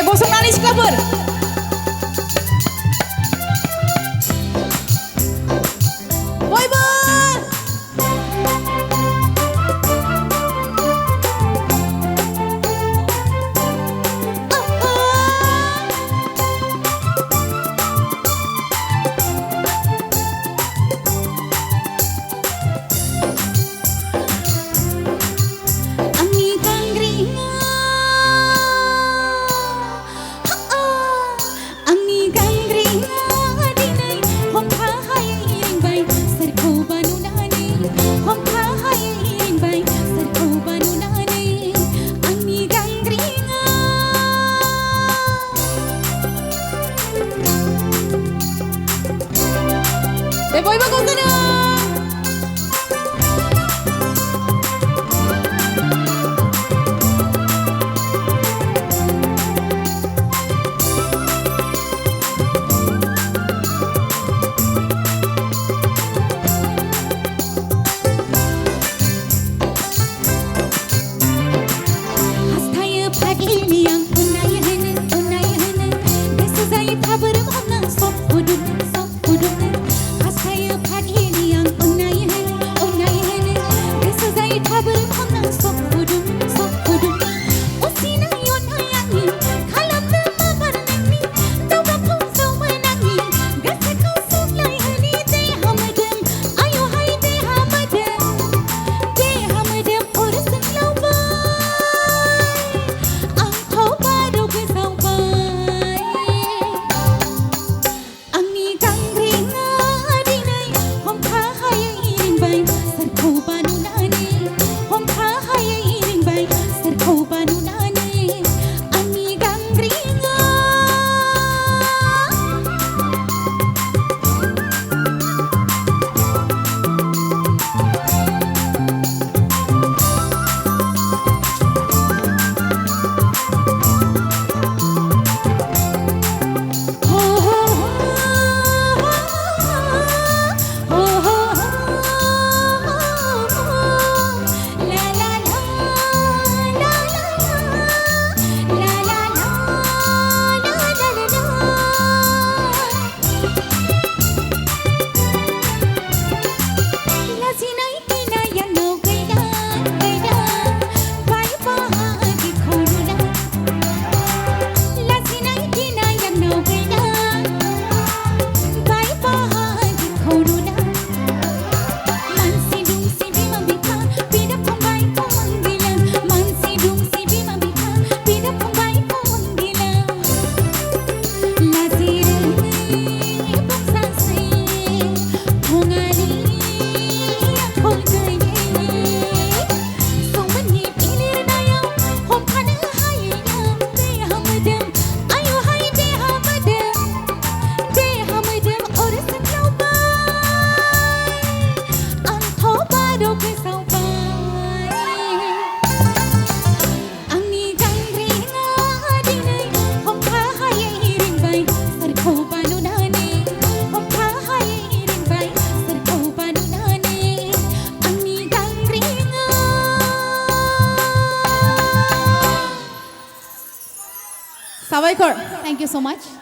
bosong nangis kabur. Boy boy. Boy bagus sana. Hastaya pagi ini yang unai hene. Desa saya kabar mana sok udut. Hastaya pagi ini yang unai hene. Desa saya kabar mana sok udut. Usina yon hayani kalam nama barnani. Doga kau sau menangi. Gasa kau suklai hani de hamadam. Ayo hai de hamadam. De hamadam urusan laubai. Angkau baru ke saubai. Angni gangring adinai. Hom kha hai iring bai. Sarkau banu nani. Hom kha hai iring bai. Sarkau banu nani. Angni gangring. Sawaikor, thank you so much.